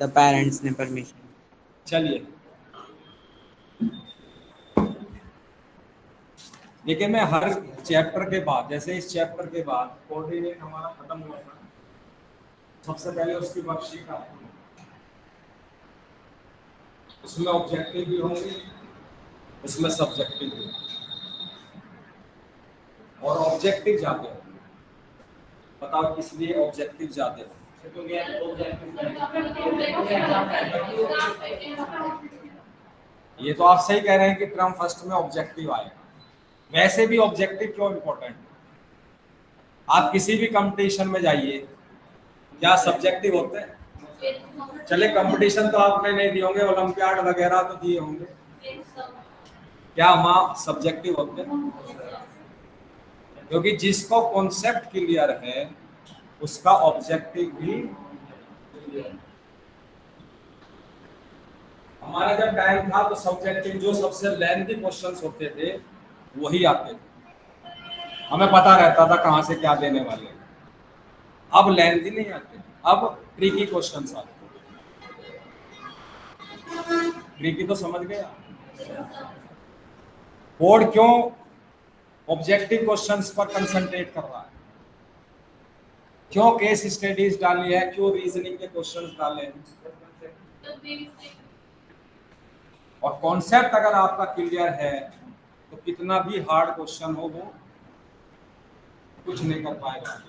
The parents ने permission. चलिए देखिए, मैं हर चैप्टर के बाद, जैसे इस चैप्टर के बाद कोऑर्डिनेट हमारा खत्म हुआ था, सबसे पहले उसकी वर्कशीट आती है, उसमें ऑब्जेक्टिव भी होंगे, उसमें सब्जेक्टिव भी होंगे, और ऑब्जेक्टिव जाते होंगे। बताओ किस लिए ऑब्जेक्टिव जाते होंगे? ये तो आप सही कह रहे हैं कि टर्म फर्स्ट में ऑब्जेक्टिव आएगा। वैसे भी ऑब्जेक्टिव क्यों इंपॉर्टेंट है? आप किसी भी कंपटीशन में जाइए, क्या सब्जेक्टिव होते हैं? चले कंपटीशन तो आपने नहीं दिए होंगे, ओलंपियाड वगैरह तो दिए होंगे, क्या वहां सब्जेक्टिव होते हैं? क्योंकि जिसको कॉन्सेप्ट क्लियर है उसका ऑब्जेक्टिव भी क्लियर। हमारा जब टाइम था तो सब्जेक्टिव जो सबसे लेंथी क्वेश्चंस होते थे वही आते थे, हमें पता रहता था कहां से क्या देने वाले हैं। अब लेंथी नहीं आते, अब ट्रिकी क्वेश्चंस आते हैं। ट्रिकी तो समझ गया। बोर्ड क्यों ऑब्जेक्टिव क्वेश्चंस पर कंसंट्रेट कर रहा है, क्यों केस स्टडीज डाली है, क्यों रीजनिंग के क्वेश्चंस डाले हैं? और कॉन्सेप्ट अगर आपका क्लियर है तो कितना भी हार्ड क्वेश्चन हो वो कुछ नहीं कर पाएगा।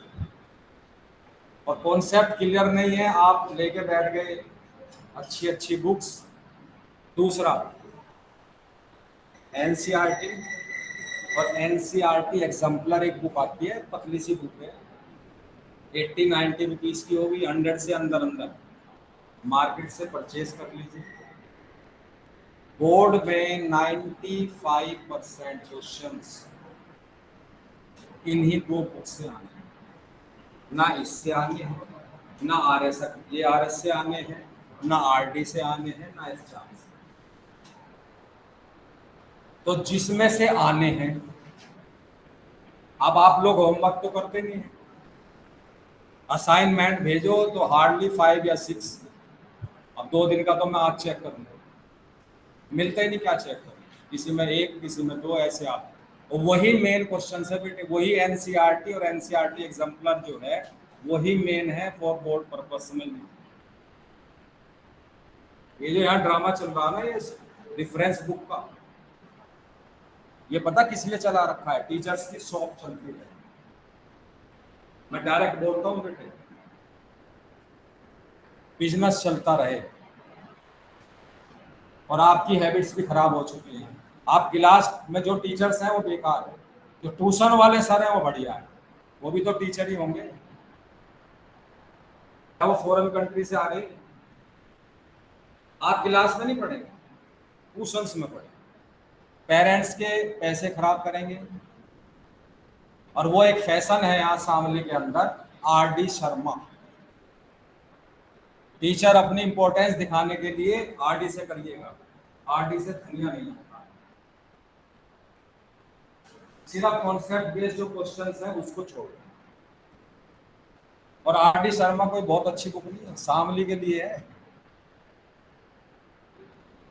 और कॉन्सेप्ट क्लियर नहीं है, आप लेके बैठ गए अच्छी अच्छी बुक्स। दूसरा एनसीईआरटी, और एनसीईआरटी एग्जाम्पलर एक बुक आती है, पतली सी बुक है, 80-90 रुपीज की होगी, 100 से अंदर अंदर, मार्केट से परचेज कर लीजिए। बोर्ड में 95% क्वेश्चंस इन्हीं दो बुक से आने हैं, ना इससे आने हैं, ना आरएस से आने हैं, ना आरडी से आने हैं, ना एसचार से। तो जिसमें से आने हैं, अब आप लोग होमवर्क तो करते नहीं है, असाइनमेंट भेजो तो हार्डली 5 या 6, अब 2 दिन का तो मैं आज चेक करूंगा, मिलता ही नहीं, क्या चेक करूँ, किसी में 1 किसी में 2 ऐसे आते। और वही मेन क्वेश्चन है बेटे, वही एनसीईआरटी और एनसीईआरटी एग्जाम्पलर जो है वही मेन है फॉर बोर्ड पर्पस में। ये जो यहाँ ड्रामा चल रहा है ना, ये रेफरेंस बुक का, ये पता किस लिए चला रखा है? टीचर्स की शॉप चलती है। मैं डायरेक्ट बोलता हूँ बेटे, बिजनेस चलता रहे, और आपकी हैबिट्स भी खराब हो चुकी हैं। आप क्लास में जो टीचर्स हैं वो बेकार है, जो ट्यूशन वाले सर हैं वो बढ़िया है, वो भी तो टीचर ही होंगे, क्या वो फॉरेन कंट्री से आ रही? आप क्लास में नहीं पढ़ेंगे, ट्यूशंस में पढ़ेंगे, पेरेंट्स के पैसे खराब करेंगे। और वो एक फैशन है यहाँ शामली के अंदर, आरडी शर्मा, टीचर अपनी इंपॉर्टेंस दिखाने के लिए आरडी से करिएगा, आरडी से धनिया नहीं होता। सिर्फ कॉन्सेप्ट बेस्ड जो क्वेश्चंस हैं उसको छोड़, और आरडी शर्मा कोई बहुत अच्छी बुक नहीं है, शामली के लिए है।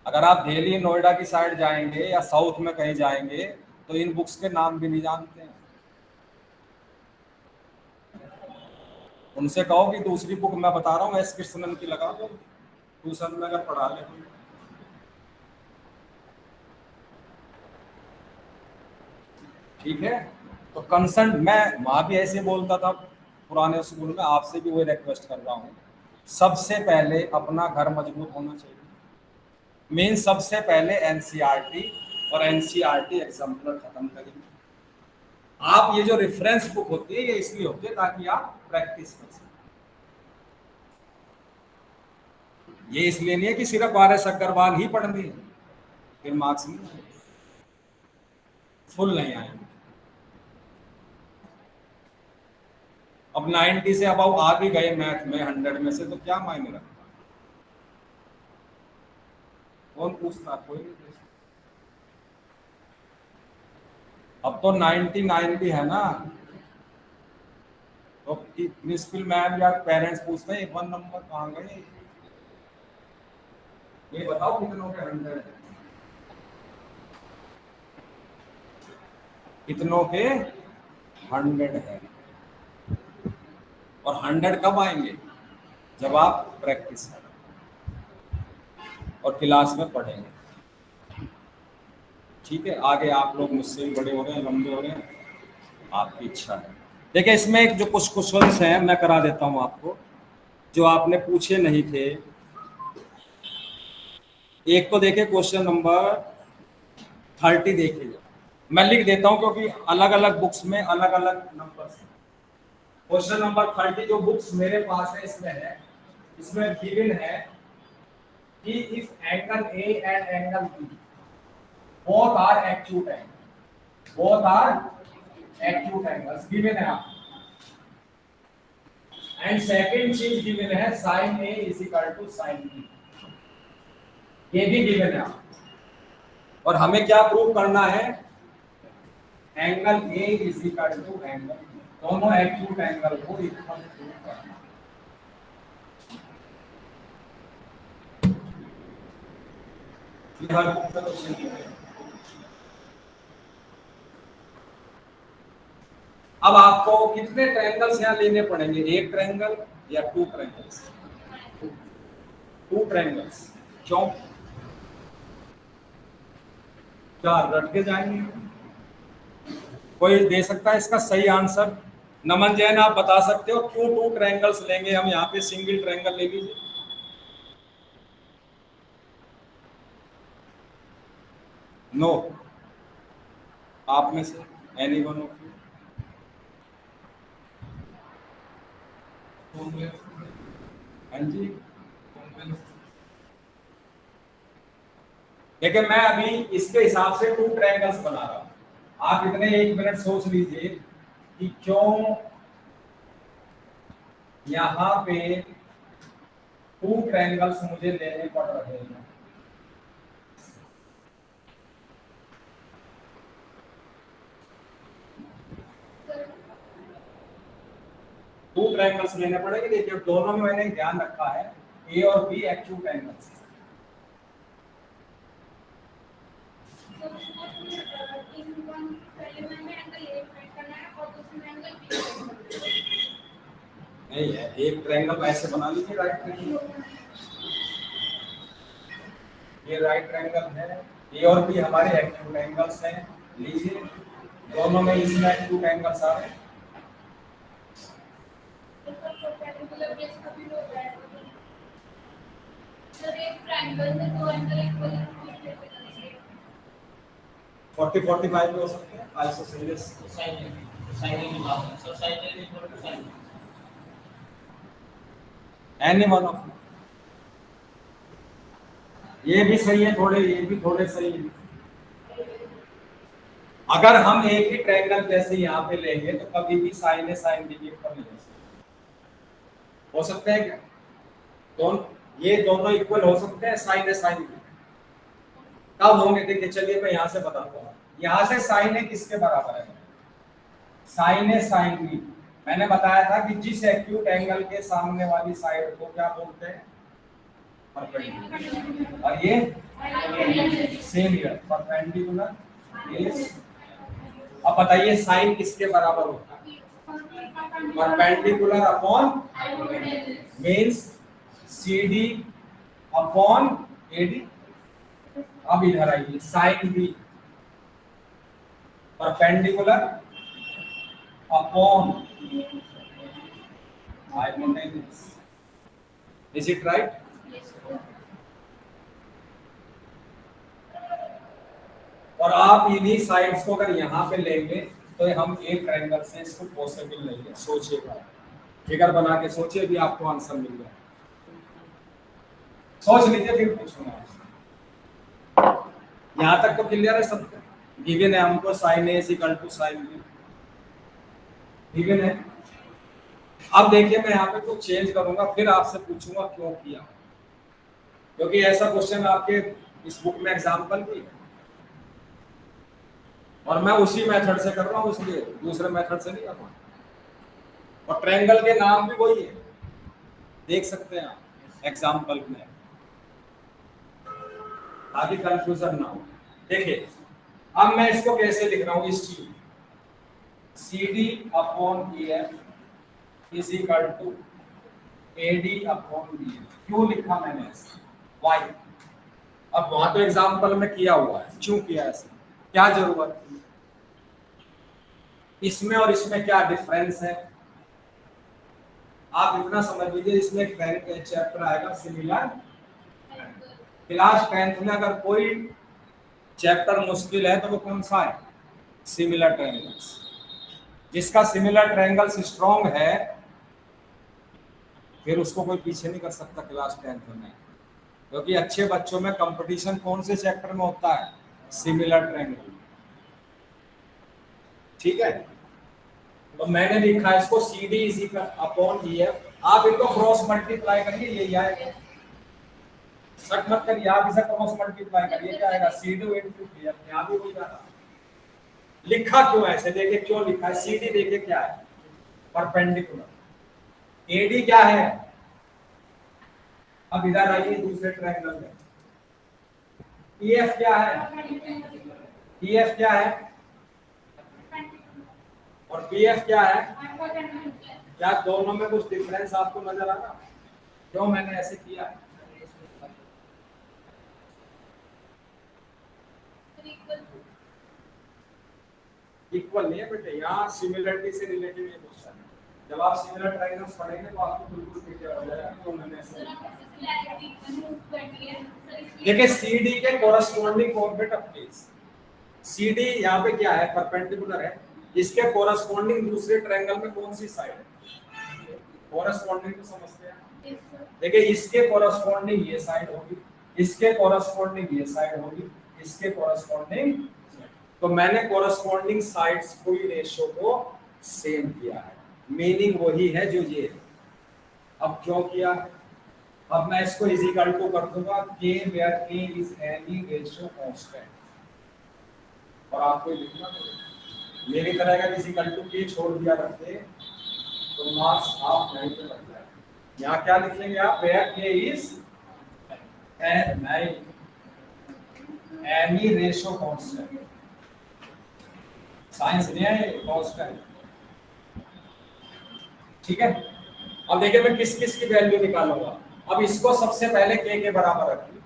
अगर आप दिल्ली नोएडा की साइड जाएंगे या साउथ में कहीं जाएंगे तो इन बुक्स के नाम भी नहीं जानते हैं। उनसे कहो कि दूसरी बुक मैं बता रहा हूँ एस कृष्णन की लगा दो, ट्यूशन में अगर पढ़ा ले। ठीक है, तो कंसर्न मैं वहां भी ऐसे बोलता था पुराने स्कूल में, आपसे भी वही रिक्वेस्ट कर रहा हूँ, सबसे पहले अपना घर मजबूत होना चाहिए। मेन सबसे पहले एनसीईआरटी और एनसीईआरटी एग्जाम्पलर खत्म करेंगे। आप ये जो रेफरेंस बुक होती है ये इसलिए होती है ताकि आप प्रैक्टिस कर सकें, ये इसलिए नहीं है कि सिर्फ आरएस अग्रवाल ही पढ़नी है, फिर मार्क्स नहीं आएंगे, फुल नहीं आएंगे। अब 90 से अब आ भी गए मैथ में 100 में से तो क्या मायने रखता, कौन पूछता, कोई नहीं पूछता। अब तो 99 भी है ना, तो प्रिंसिपल मैम या पेरेंट्स पूछते हैं 1 नंबर कहाँ गए, ये बताओ कितनों के 100 है? कितनों के 100 है? और 100 कब आएंगे? जब आप प्रैक्टिस करें और क्लास में पढ़ेंगे। ठीक है, आगे आप लोग मुझसे भी बड़े हो रहे हैं, लंबे हो रहे हैं, आपकी इच्छा है। देखिए इसमें एक जो कुछ क्वेश्चंस हैं मैं करा देता हूं आपको, जो आपने पूछे नहीं थे। एक तो देखिए क्वेश्चन नंबर 30 देखिए, मैं लिख देता हूं क्योंकि अलग अलग बुक्स में अलग अलग नंबर्स हैं। क्वेश्चन नंबर 30 जो बुक्स मेरे पास है इसमें है, इसमें गिवन है कि if angle A and angle B both are acute angles, both are acute angles given है आप। एंड सेकंड चीज गिवन है sin A is equal to sin B, ये भी गिवन है आप। और हमें क्या प्रूव करना है? Angle A is equal to angle B, दोनों एक्यूट एंगल को इक्वल प्रूव करना। हर बुक में तो सही है। अब आपको कितने ट्रायंगल्स यहाँ लेने पड़ेंगे? एक ट्रायंगल या 2 ट्रायंगल्स? 2 ट्रायंगल्स। क्यों? क्या रट के जाएंगे? कोई दे सकता है इसका सही आंसर? नमन जैन आप बता सकते हो क्यों 2 ट्रायंगल्स लेंगे हम? यहाँ पे सिंगल ट्रायंगल ले लीजिए। नो, आप में से एनी वन ऑफ यू? हाँ जी, देखिए मैं अभी इसके हिसाब से 2 ट्रायंगल्स बना रहा हूं। आप इतने 1 मिनट सोच लीजिए कि क्यों यहाँ पे 2 ट्रायंगल्स मुझे लेने पड़ रहे हैं। टू ट्रायंगल्स लेने पड़ेंगे। देखिए दोनों में मैंने ध्यान रखा है ए और बी एक्यूट एंगल्स। नहीं है, एक ट्रायंगल ऐसे बना लीजिए राइट ट्रायंगल, ये राइट ट्रायंगल है, ए और बी हमारे एक्यूट एंगल्स हैं, लीजिए दोनों में इसमें एक्यूट एंगल्स आ रहे हैं। सर एक ट्रायंगल में 2 एंगल इक्वल है, 40 45 हो सकते हैं। आइसोसेलेस साइन की बात है sir, sine equal to sine any one of, ये भी सही है थोड़े, ये भी थोड़े सही है। अगर हम एक ही ट्रायंगल जैसे यहाँ पे लेंगे तो कभी भी साइन ए साइन बी के ऊपर नहीं हो सकते हैं क्या? दोनों, ये दोनों इक्वल हो सकते हैं साइन ए साइन बी? कब होंगे? देखिए चलिए मैं यहाँ से बताता हूँ। यहाँ से साइन ए किसके बराबर है? साइन ए साइन बी। मैंने बताया था कि जिस एक्यूट एंगल के सामने वाली साइड को क्या बोलते हैं? परपेंडिकुलर। और ये सेम हियर परपेंडिकुलर। अब बताइए साइन किसके बराबर होता है? Perpendicular upon means CD upon AD। अब इधर आइए, sine B perpendicular upon hypotenuse. Is it right? और आप इन्हीं साइड्स को अगर यहाँ पे लेंगे तो हम एक ट्रायंगल से इसको पॉसिबल नहीं है। सोचिएगा, फिगर बना के सोचिए, भी आपको आंसर मिल जाए। सोच लीजिए फिर पूछूंगा। यहाँ तक तो क्लियर है सब? गिवन है हमको sine A equal to sine B, given है। अब देखिए मैं यहाँ पे कुछ चेंज करूंगा, फिर आपसे पूछूंगा क्यों किया, क्योंकि ऐसा क्वेश्चन आपके इस बुक में एग्जाम्पल भी है और मैं उसी मेथड से कर रहा हूँ, इसलिए दूसरे मेथड से नहीं कर रहा हूँ। और ट्रायंगल के नाम भी वही है, देख सकते हैं आप एग्जाम्पल में। ताकि कंफ्यूजन ना हो। देखिए अब मैं इसको कैसे लिख रहा हूँ, इस चीज C D upon E F is equal to A D upon B F. क्यों लिखा मैंने ऐसे, वाई? अब वहां तो एग्जाम्पल में किया हुआ है, क्यों किया ऐसे, क्या जरूरत थी, इसमें और इसमें क्या डिफरेंस है? आप इतना समझ लीजिए, इसमें एक चैप्टर आएगा सिमिलर। क्लास 10th में अगर कोई चैप्टर मुश्किल है तो वो कौन सा है? Similar triangles. जिसका सिमिलर ट्रायंगल्स स्ट्रॉन्ग है फिर उसको कोई पीछे नहीं कर सकता क्लास 10th में, क्योंकि अच्छे बच्चों में कंपटीशन कौन से चैप्टर में होता है? Similar triangle. ठीक है, तो मैंने लिखा इसको C D is equal upon E F. आप इनको क्रॉस मल्टीप्लाई करिए, यही आएगा। शक मत करिए, आप इसे क्रॉस मल्टीप्लाई करिए, क्या आएगा? C D into E F. यहां भी वही जाता। लिखा क्यों ऐसे, देखिए क्यों लिखा है। सी डी देखिए क्या है, परपेंडिकुलर। ए डी क्या है? अब इधर आइए दूसरे ट्रायंगल में। ई एफ क्या है? ई एफ क्या है? और बी एफ क्या है? क्या दोनों में कुछ डिफरेंस आपको नजर आ रहा? क्यों मैंने ऐसे किया? इक्वल नहीं है बेटे, यहाँ सिमिलरिटी से रिलेटेड ये क्वेश्चन है। जब आप सिमिलर ट्रायंगल्स पढ़ेंगे तो आपको बिल्कुल क्लियर हो जाएगा क्यों मैंने ऐसे। देखिए सी डी के corresponding orbit of place, C D यहाँ पे क्या है? परपेंडिकुलर है। इसके कोरस्पॉन्डिंग दूसरे ट्रायंगल में कौन सी साइड है? कोरस्पॉन्डिंग तो समझते हैं। देखिए इसके कोरस्पॉन्डिंग ये साइड होगी, इसके कोरस्पॉन्डिंग ये साइड होगी, इसके कोरस्पॉन्डिंग। तो मैंने कोरस्पॉन्डिंग साइड्स पूरी रेशियो को सेम किया है, मीनिंग वही है जो ये है। अब क्यों किया? अब मैं इसको इज इक्वल टू कर दूंगा k where k is any ratio constant. और आपको लिखना पड़ेगा, मेरी तरह का किसी इक्वल टू k छोड़ दिया करते तो मार्क्स हाफ नहीं पे लग जाए। यहाँ क्या लिखेंगे आप? Where k is any ratio constant. Science नहीं है, कांस्टेंट। ठीक है, अब देखिए मैं किस किस की वैल्यू निकालूंगा। अब इसको सबसे पहले k के बराबर रखिए,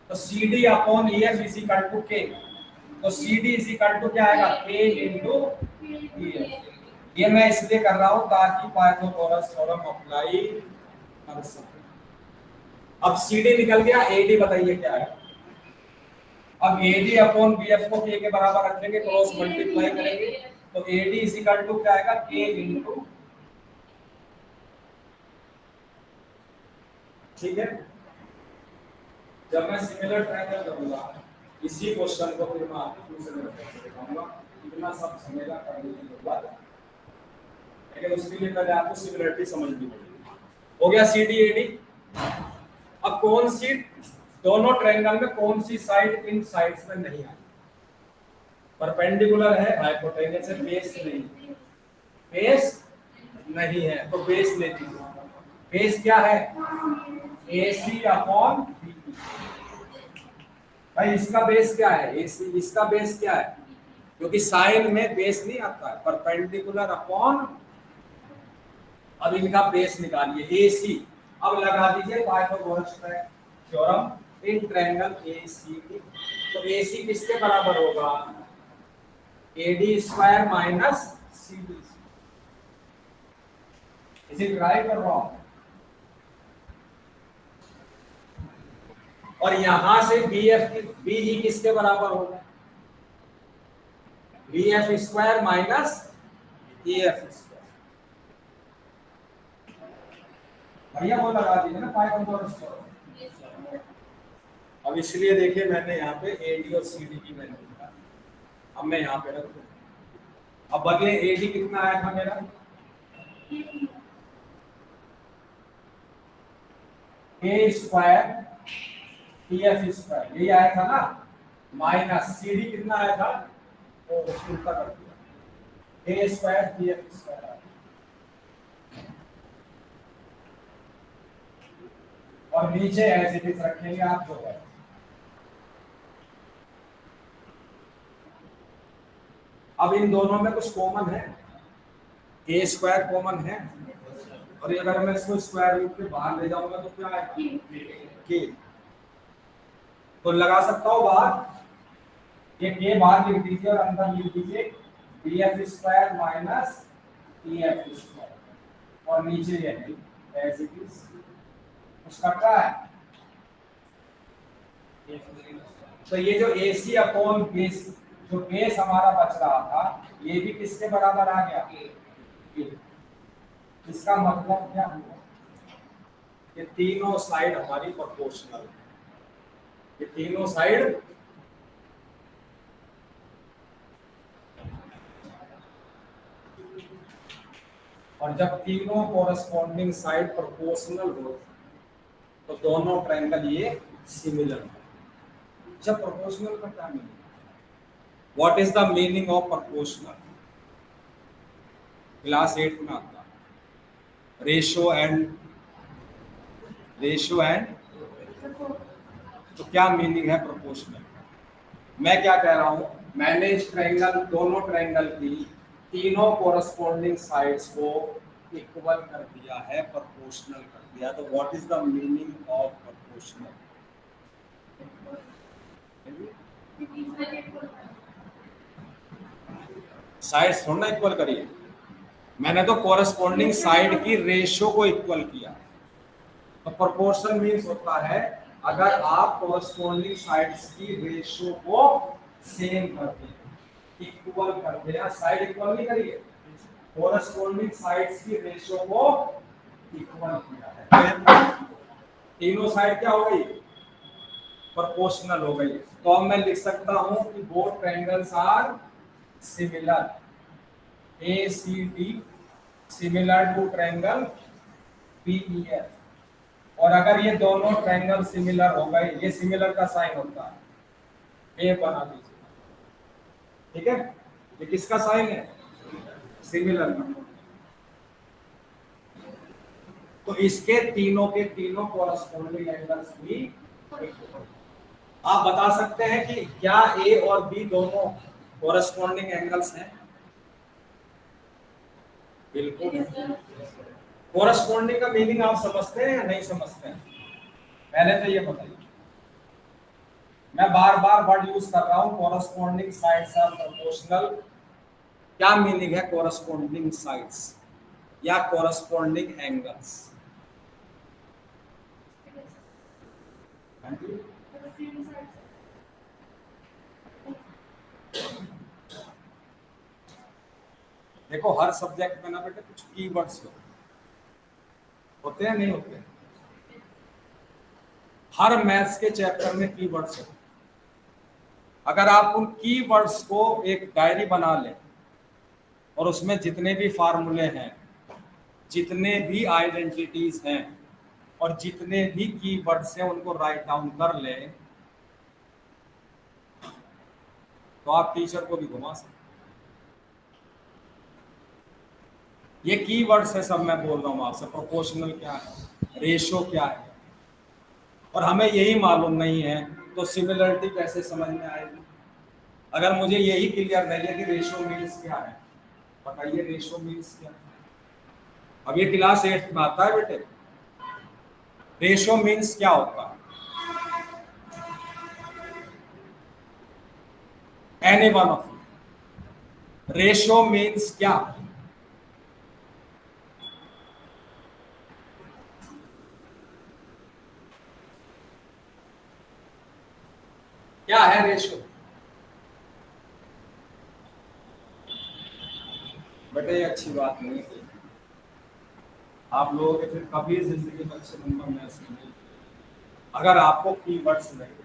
तो C D upon E F is equal to k. तो C D is equal to क्या आएगा? k into E F. ये मैं इसलिए कर रहा हूं ताकि पाइथागोरस थ्योरम अप्लाई कर सके। अब सी डी निकल गया, ए डी बताइए क्या है? अब A D upon B F को k के बराबर रखेंगे, क्रॉस मल्टीप्लाई करेंगे, तो A D is equal to क्या आएगा? k into. ठीक है, जब मैं सिमिलर ट्रायंगल करूंगा इसी क्वेश्चन को फिर मैं आपको दूसरे मेथड से दिखाऊंगा। इतना सब समझेगा करने की जरूरत है, लेकिन उसके लिए पहले आपको सिमिलरिटी समझनी पड़ेगी। हो गया सी डी ए डी। अब कौन सी दोनों ट्रायंगल में कौन सी साइड इन साइड्स में नहीं आई? परपेंडिकुलर है, हाइपोटेनस है, बेस नहीं, बेस नहीं है तो बेस ले लीजिए। बेस क्या है? AC upon BE। भाई इसका बेस क्या है? AC। इसका बेस क्या है? क्योंकि साइन में बेस नहीं आता है, परपेंडिकुलर अपॉन। अब इनका बेस निकालिए AC। अब लगा दीजिए Pythagoras theorem in triangle ACD। तो AC किसके बराबर होगा? AD square minus CD। Is it right और रॉन्ग? और यहां से BE किसके बराबर होगा? BF square minus EF square. भैया वो लगा दीजिए ना पाइथागोरस थ्योरम। अब इसलिए देखिए मैंने यहाँ पे AD और CD की वैल्यू लिखा। अब मैं यहाँ पे रख दूँ। अब बदले AD कितना आया था मेरा? A स्क्वायर EF स्क्वायर, यही आया था ना, माइनस CD कितना आया था? तो उल्टा कर दिया, A स्क्वायर EF स्क्वायर। और नीचे एज इट इज रखेंगे आप जो है। अब इन दोनों में कुछ कॉमन है, ए स्क्वायर कॉमन है, और ये अगर मैं इसको स्क्वायर रूट के बाहर ले जाऊंगा तो क्या आएगा, के। तो लगा सकता हूं बाहर, ये के बाहर लिख दीजिए और अंदर लिख दीजिए B F square minus E F square, और नीचे ये है एज इट इज। उसका क्या है, तो ये जो AC अपॉन बेस, जो बेस हमारा बच रहा था, ये भी किसके बराबर आ गया, इसका मतलब क्या हुआ, ये तीनों साइड हमारी प्रोपोर्शनल है, ये तीनों साइड और जब तीनों कोरस्पॉन्डिंग साइड प्रोपोर्शनल हो तो दोनों ट्रायंगल ये सिमिलर है। जब प्रोपोर्शनल का क्या meaning, what is the meaning of proportional, class 8 में आता है, रेशियो एंड, तो क्या मीनिंग है प्रोपोर्शनल। मैं क्या कह रहा हूं, मैंने इस ट्रायंगल, दोनों ट्रायंगल की तीनों कोरस्पॉन्डिंग साइड्स को इक्वल कर दिया है, प्रोपोर्शनल कर दिया, तो what is the meaning of proportional. Sides थोड़ा इक्वल करिए, मैंने तो कोरस्पॉन्डिंग साइड की रेशियो को इक्वल किया। तो प्रोपोर्शन मींस होता है अगर आप कोरस्पॉन्डिंग साइड्स की रेशियो को सेम कर दें, इक्वल कर दें, साइड इक्वल नहीं करिए, कोरस्पॉन्डिंग साइड्स की रेशियो को इक्वल किया है, तीनों साइड क्या हो गई, प्रोपोर्शनल हो गई। तो अब मैं लिख सकता हूं कि both triangles are similar, ACD similar to triangle PEF, और अगर ये दोनों ट्रायंगल सिमिलर हो गए, ये सिमिलर का साइन होता है, ए बना दीजिए, ठीक है, ये किसका साइन है, सिमिलर का। तो इसके तीनों के तीनों कोरस्पॉन्डिंग एंगल्स भी, आप बता सकते हैं कि क्या ए और बी दोनों कोरस्पॉन्डिंग एंगल्स हैं, बिल्कुल। कोरस्पॉन्डिंग का मीनिंग आप समझते हैं या नहीं समझते हैं, पहले तो ये बताइए। मैं बार बार वर्ड यूज कर रहा हूं, कोरस्पॉन्डिंग साइड्स आर प्रोपोर्शनल, क्या मीनिंग है कोरस्पॉन्डिंग साइड्स या कोरस्पॉन्डिंग एंगल्स, देखो हर सब्जेक्ट में ना बेटे कुछ कीवर्ड्स होते हैं, नहीं होते, हर मैथ्स के चैप्टर में कीवर्ड्स होते हैं। अगर आप उन कीवर्ड्स को एक डायरी बना लें और उसमें जितने भी फार्मूले हैं, जितने भी आइडेंटिटीज हैं और जितने भी कीवर्ड्स हैं उनको राइट डाउन कर लें, तो आप टीचर को भी घुमा सकते। ये कीवर्ड्स है सब, मैं बोल रहा हूँ आपसे, प्रोपोर्शनल क्या है, रेशियो क्या है, और हमें यही मालूम नहीं है तो सिमिलरिटी कैसे समझ में आएगी। अगर मुझे यही क्लियर नहीं है कि रेशियो मीन्स क्या है, बताइए रेशियो मीन्स क्या है। अब ये क्लास 8 में आता है बेटे, रेशियो मीन्स क्या होता है, any one of you, ratio means क्या, क्या है रेशियो, बेटे अच्छी बात नहीं है, आप लोगों के फिर कभी जिंदगी में अच्छे नंबर में नहीं, अगर आपको कीवर्ड्स नहीं,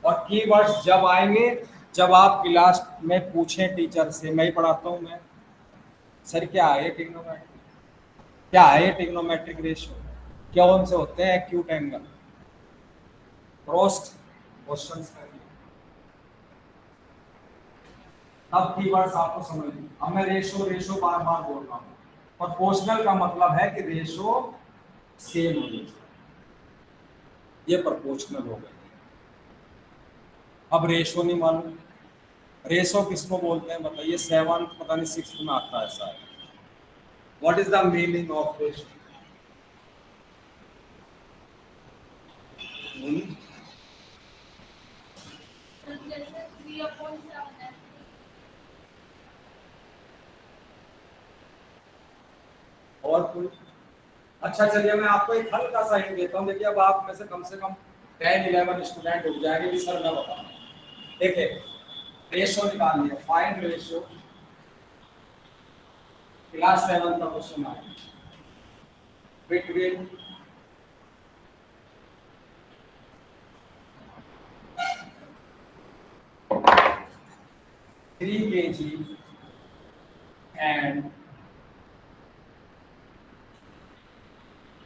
और कीवर्ड्स जब आएंगे जब आप क्लास में पूछें टीचर से, मैं ही पढ़ाता हूं, मैं सर क्या है ट्रिग्नोमेट्रिक, क्या है ट्रिग्नोमेट्रिक रेशियो, क्या उनसे होते हैं एक्यूट एंगल, क्रॉस्ड क्वेश्चंस करिए, तब कीवर्ड्स आपको समझ में। अब मैं रेशियो बार बार बोल रहा हूँ, प्रोपोर्शनल का मतलब है कि रेशियो सेम होनी चाहिए, ये प्रोपोर्शनल हो गया। अब रेशियो नहीं मालूम रेशो किसको बोलते हैं बताइए? 7 पता नहीं 6 में आता है sir. What is the meaning of ratio? और कोई? अच्छा चलिए मैं आपको एक हल्का सा हिंट देता हूँ। देखिए अब आप में से कम 10-11 स्टूडेंट उठ जाएंगे कि सर मैं बताऊँ। देखिए रेशो निकाल लिया, फाइंड रेशो, क्लास 7 का क्वेश्चन आया between three kg and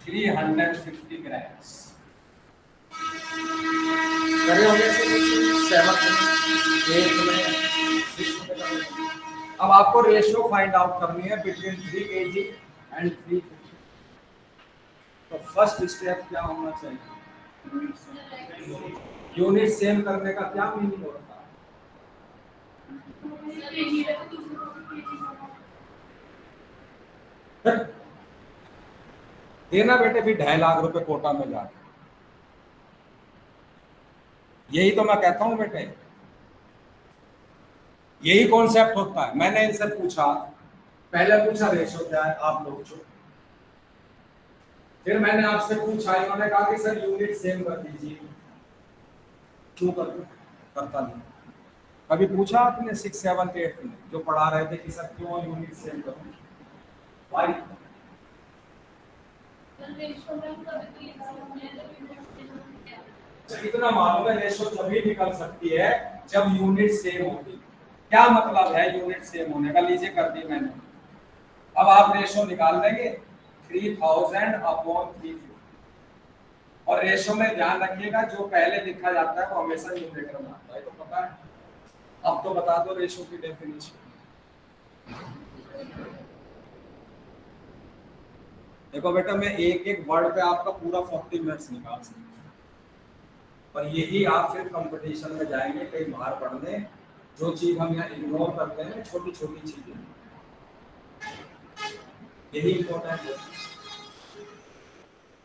350 grams। करे होंगे 7 में, 8 में, 6 में करे। अब आपको रेशियो फाइंड आउट करनी है बिटवीन 3 kg एंड 350। तो फर्स्ट स्टेप क्या होना चाहिए? यूनिट सेम करने का क्या मीनिंग होता है? देना बेटे फिर 2.5 लाख रुपए कोटा में जाके। यही तो मैं कहता हूं बेटे, यही कॉन्सेप्ट होता है। मैंने इनसे पूछा, पहले पूछा रेशो क्या है, आप लोग जो, फिर मैंने आपसे पूछा, इन्होंने कहा कि सर यूनिट सेम कर दीजिए। क्यों करता नहीं? कभी पूछा आपने 6, 7, 8 में जो पढ़ा रहे थे कि सर क्यों यूनिट सेम करो? भाई इतना मालूम है रेशो तभी निकल सकती है जब यूनिट सेम होगी। क्या मतलब है यूनिट सेम होने का? लीजिए कर दी मैंने। अब आप रेशो निकाल देंगे 3000 अपॉन 350। और रेशो में ध्यान रखिएगा जो पहले लिखा जाता है वो हमेशा न्यूमरेटर में आता है, तो पता है। अब तो बता दो रेशो की डेफिनेशन। देखो बेटा मैं एक एक वर्ड पे आपका पूरा 40 मिनट्स निकाल सकता हूँ, पर यही आप फिर कंपटीशन में जाएंगे कहीं बाहर पढ़ने, जो चीज हम यहाँ इग्नोर करते हैं छोटी छोटी चीजें, यही इंपॉर्टेंट है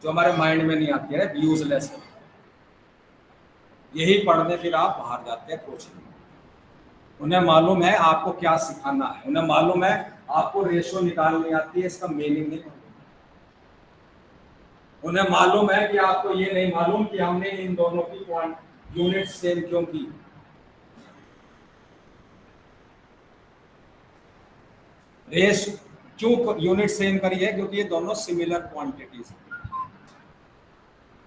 जो हमारे माइंड में नहीं आती है, यूजलेस है। यही पढ़ने फिर आप बाहर जाते हैं कोचिंग। उन्हें मालूम है आपको क्या सिखाना है, उन्हें मालूम है आपको रेशो निकालनी आती है, इसका मीनिंग नहीं। उन्हें मालूम है कि आपको ये नहीं मालूम कि हमने इन दोनों की यूनिट सेम क्यों की। रेस क्यों यूनिट सेम करी है? क्योंकि ये दोनों सिमिलर क्वांटिटीज हैं।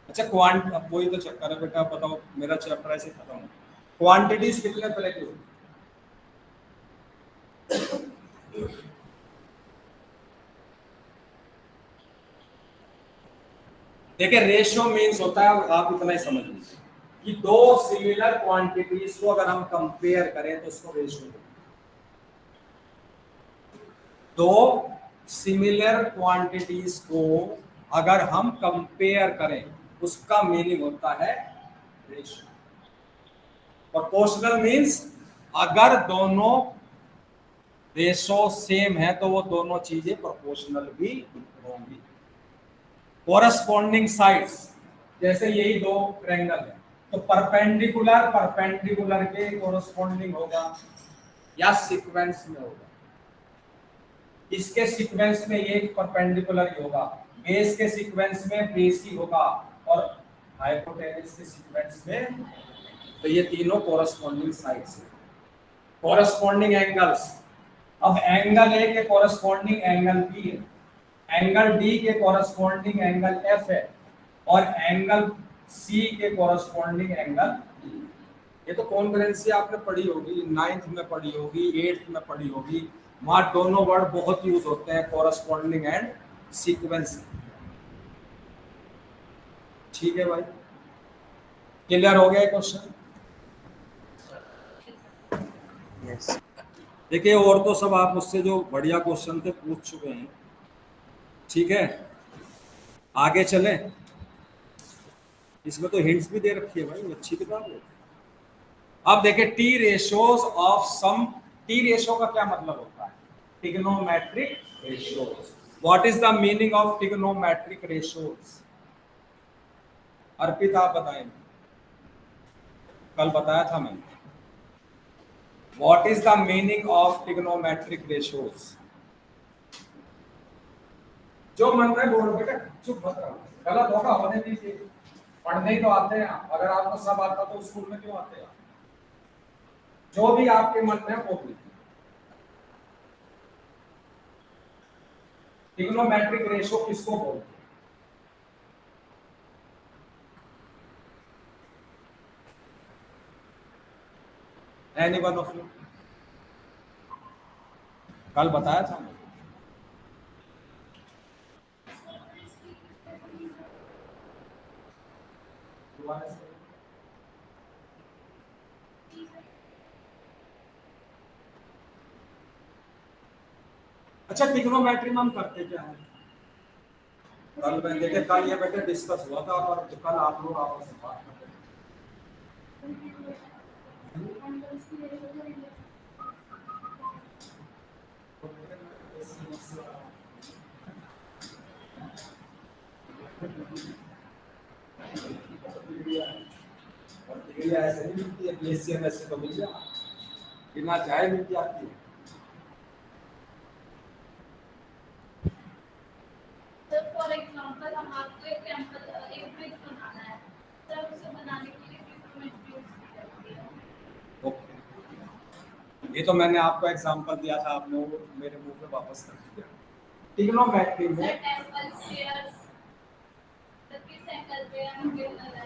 अच्छा क्वांट, अब वही तो चक्कर है बेटा, बताओ मेरा चैप्टर ऐसे खत्म हो। क्वांटिटीज कितने तरह की होती? देखिए रेशियो मींस होता है, आप इतना ही समझ लीजिए कि दो सिमिलर क्वांटिटीज को अगर हम कंपेयर करें तो उसको रेशियो। दो सिमिलर क्वांटिटीज को अगर हम कंपेयर करें उसका मीनिंग होता है रेशियो। प्रोपोर्शनल मींस अगर दोनों रेशो सेम है तो वो दोनों चीजें प्रोपोर्शनल भी होंगी। कोरस्पॉन्डिंग साइड्स, जैसे यही दो ट्रायंगल है तो परपेंडिकुलर परपेंडिकुलर के कोरस्पॉन्डिंग होगा या सीक्वेंस में होगा। इसके सीक्वेंस में ये परपेंडिकुलर ही होगा, बेस के सीक्वेंस में बेस ही होगा, और हाइपोटेनस के सीक्वेंस में, तो ये तीनों कोरस्पॉन्डिंग साइड्स हैं। कोरस्पॉन्डिंग एंगल्स, अब एंगल ए के कोरस्पॉन्डिंग एंगल बी है, एंगल डी के कोरस्पॉन्डिंग एंगल एफ है, और एंगल सी के कोरस्पॉन्डिंग एंगल ई। ये तो कॉन्करेंसी आपने पढ़ी होगी, 9th में पढ़ी होगी, 8th में पढ़ी होगी। वहां दोनों वर्ड बहुत यूज होते हैं, कोरस्पॉन्डिंग एंड सीक्वेंस। ठीक है भाई, क्लियर हो गया क्वेश्चन? यस। देखिए और तो सब आप मुझसे जो बढ़िया क्वेश्चन थे पूछ चुके हैं, ठीक है। आगे चलें, इसमें तो हिंट्स भी दे रखी है भाई, अच्छी किताब है। अब देखिए T ratios of some, T ratio का क्या मतलब होता है? Trigonometric ratios. What is the meaning of trigonometric ratios? Arpit आप बताएंगे, कल बताया था मैंने। What is the meaning of trigonometric ratios? जो मन में बोल बेटा, चुप मत रहो, गलत होगा होने दीजिए, पढ़ने ही तो आते हैं आप। अगर आपको सब आता तो स्कूल में क्यों आते हैं? जो भी आपके मन में है वो भी। ट्रिग्नोमेट्रिक रेशियो किसको बोलते हैं? Anyone of you? कल बताया था मैंने। दोबारा से। अच्छा, ट्रिग्नोमेट्री में हम करते क्या है? कल मैं देखे, कल ये बेटे डिस्कस हुआ था और कल आप लोग आपस में बात करते थे। ऐसे नहीं मिलती है, ग्लेशियर ऐसे तो मिल जाए, बिना चाहे मिल जाती है। फॉर एग्जांपल हम आपको एक टेम्पल एक ब्रिज बनाना है, तब उसे बनाने के लिए ट्रिग्नोमेट्री यूज करते हैं। ओके, ये तो मैंने आपको एग्जांपल दिया था, आपने वो मेरे मुंह पे वापस कर दिया। ट्रिग्नोमेट्री में टेम्पल स्टेयर्स, द किस एंगल पे हम गिरना है,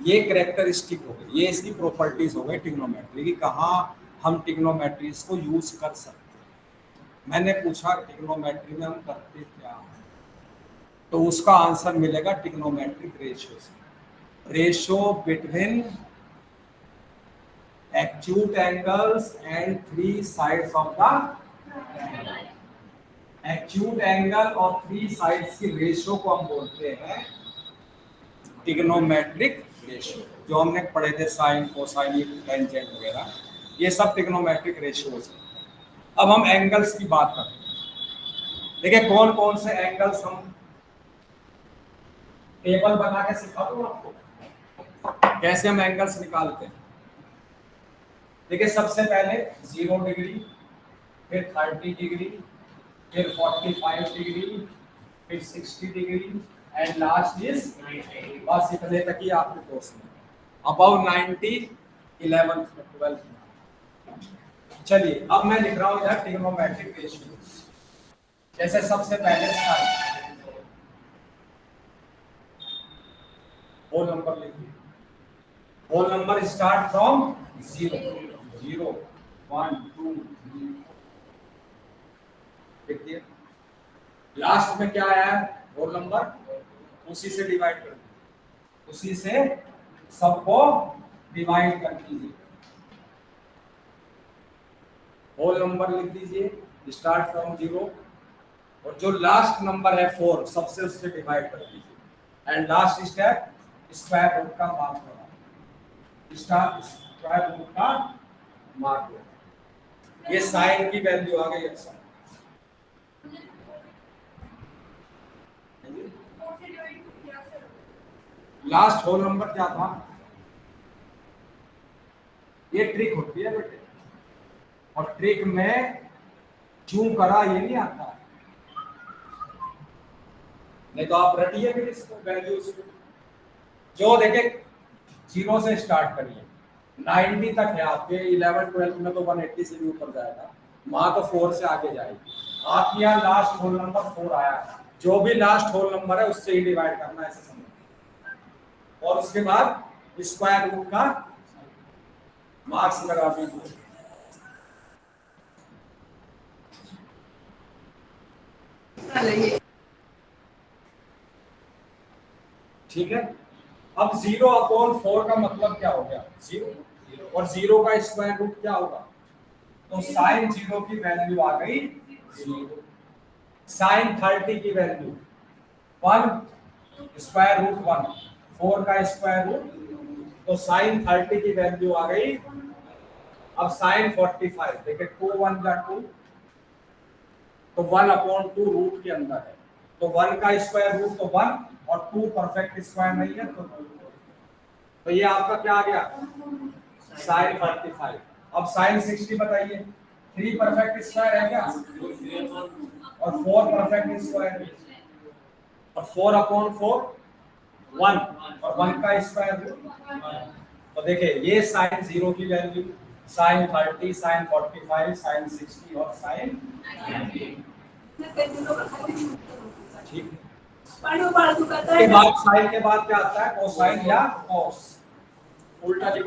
ये कैरेक्टरिस्टिक हो गई, ये इसकी प्रॉपर्टीज हो गई ट्रिग्नोमेट्री की, कहाँ हम ट्रिग्नोमेट्रीज को यूज कर सकते हैं। मैंने पूछा ट्रिग्नोमेट्री में हम करते क्या हैं, तो उसका आंसर मिलेगा ट्रिग्नोमेट्रिक रेशियो से। Ratio between acute angles and three sides of the acute angle और थ्री साइड्स की रेशियो को हम बोलते हैं ट्रिग्नोमेट्रिक रेशियो। जो हमने पढ़े थे साइन, कोसाइन, टेंजेंट वगैरह, ये सब ट्रिग्नोमेट्रिक रेशियोज हैं। अब हम एंगल्स की बात करते हैं। देखिए कौन कौन से एंगल्स हम टेबल बना के सिखा दूं आपको, कैसे हम एंगल्स निकालते हैं। देखिए सबसे पहले 0 डिग्री, फिर 30 डिग्री, फिर 45 डिग्री, फिर 60 डिग्री एंड लास्ट इज 90। बस इतने तक ही आपके कोर्स में, अबाउ 90, 11th में, 12th में। चलिए अब मैं लिख रहा हूं इधर ट्रिग्नोमेट्रिक रेशियोज। जैसे सबसे पहले होल नंबर लिखिए। होल नंबर स्टार्ट फ्रॉम 0, 0, 1, 2, 3, देखिए लास्ट में क्या आया है होल नंबर, उसी से डिवाइड कर दीजिए, उसी से सबको डिवाइड कर दीजिए। होल नंबर लिख दीजिए स्टार्ट फ्रॉम 0, और जो लास्ट नंबर है 4 सबसे उससे डिवाइड कर दीजिए। And last step square root का मार्क करो, स्क्वायर रूट का मार्क करो। ये साइन की वैल्यू आ गई। अच्छा लास्ट होल नंबर क्या था? ये ट्रिक होती है बेटे, और ट्रिक में क्यों करा ये नहीं आता, नहीं तो आप रटिए फिर इसको वैल्यूज को। जो देखे 0 से स्टार्ट करिए, 90 तक है आपके, 11 12 में तो 180 से भी ऊपर जाएगा, वहां तो 4 से आगे जाएगी। आपके यहाँ लास्ट होल नंबर 4 आया, जो भी लास्ट होल नंबर है उससे ही डिवाइड करना है, ऐसे समझ, और उसके बाद स्क्वायर रूट का मार्क्स लगा दीजिए। ठीक है, अब 0/4 का मतलब क्या हो गया? 0, और 0 का स्क्वायर रूट क्या होगा? तो साइन 0 की वैल्यू आ गई 0, साइन 30 की वैल्यू 1, स्क्वायर रूट 1, 4 का स्क्वायर रूट, तो साइन 30 की वैल्यू आ गई अब साइन 45 देखिए 2 1 जा 2, तो 1/2 रूट के अंदर है, तो 1 का स्क्वायर रूट तो 1 और 2 परफेक्ट स्क्वायर नहीं है, तो ये आपका क्या आ गया साइन 45। अब साइन 60 बताइए, 3 परफेक्ट स्क्वायर है क्या और 4 परफेक्ट स्क्वायर है, और 4/4 1 और 1 का स्क्वायर रूट। तो देखिए ये साइन 0 की वैल्यू, साइन 30, साइन 45, साइन 60 और साइन 90। ठीक है, इसके बाद साइन के बाद क्या आता है कोसाइन या कॉस, उल्टा लिख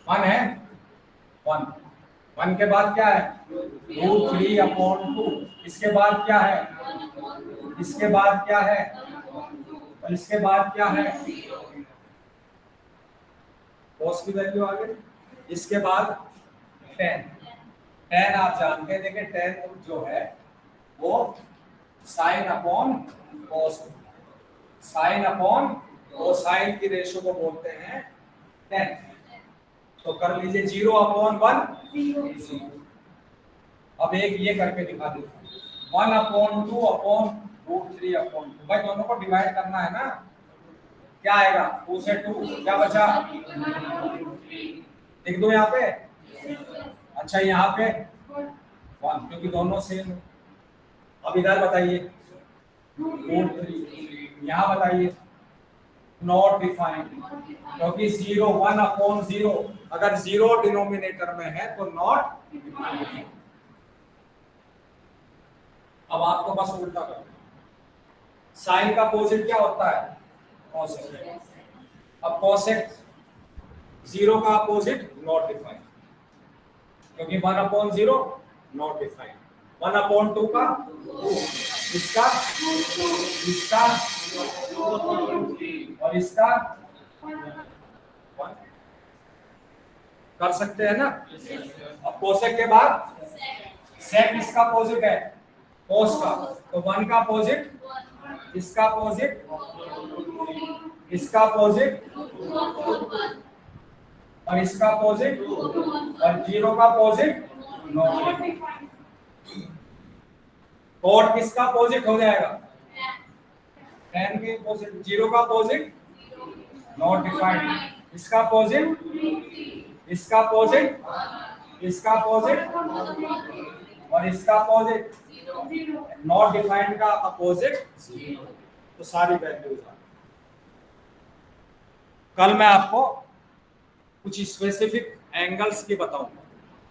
1 है 1, 1 के बाद क्या है √3/2, इसके बाद क्या है, इसके बाद क्या है, और इसके बाद क्या है कॉस की वैल्यू आ गई, इसके बाद tan, tan आप जानते हैं, देखिए tan जो है वो sine upon cos, sine upon cosine की रेशो को बोलते हैं tan। तो कर लीजिए 0/1 अब एक ये करके दिखा देता हूं 1/2/√3/2, भाई दोनों को डिवाइड करना है ना, क्या आएगा 2 से 2 क्या बचा, लिख दो यहाँ पे, अच्छा यहाँ पे 1 क्योंकि दोनों सेम है। अब इधर बताइए √3, यहाँ बताइए नॉट डिफाइंड, क्योंकि 0 1/0 अगर 0 डिनोमिनेटर में है तो नॉट डिफाइंड। अब आपको बस उल्टा करना, साइन का अपोजिट क्या होता है कोसेक, अब कोसेक 0 का अपोजिट नॉट डिफाइंड, क्योंकि 1/0 नॉट डिफाइंड, 1/2 का 2, इसका और इसका 1 कर सकते हैं ना। अब कोसेक के बाद सेक इसका अपोजिट है कोस का, तो 1 का अपोजिट, इसका अपोजिट, इसका अपोजिट और इसका अपोजिट, और 0 का अपोजिट नॉट। कॉट किसका अपोजिट हो जाएगा tan के अपोजिट, 0 का अपोजिट नॉट डिफाइंड, इसका अपोजिट, इसका अपोजिट, इसका अपोजिट और इसका अपोजिट, नॉट डिफाइंड का अपोजिट 0। तो सारी वैल्यूज आ, कल मैं आपको कुछ स्पेसिफिक एंगल्स की बताऊंगा,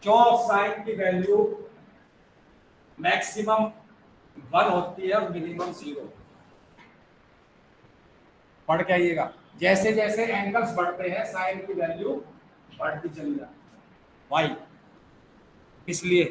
क्यों साइन की वैल्यू मैक्सिमम 1 होती है और मिनिमम 0। पढ़ के आइएगा, जैसे जैसे एंगल्स बढ़ते हैं साइन की वैल्यू बढ़ती चली जाती है। वाई इसलिए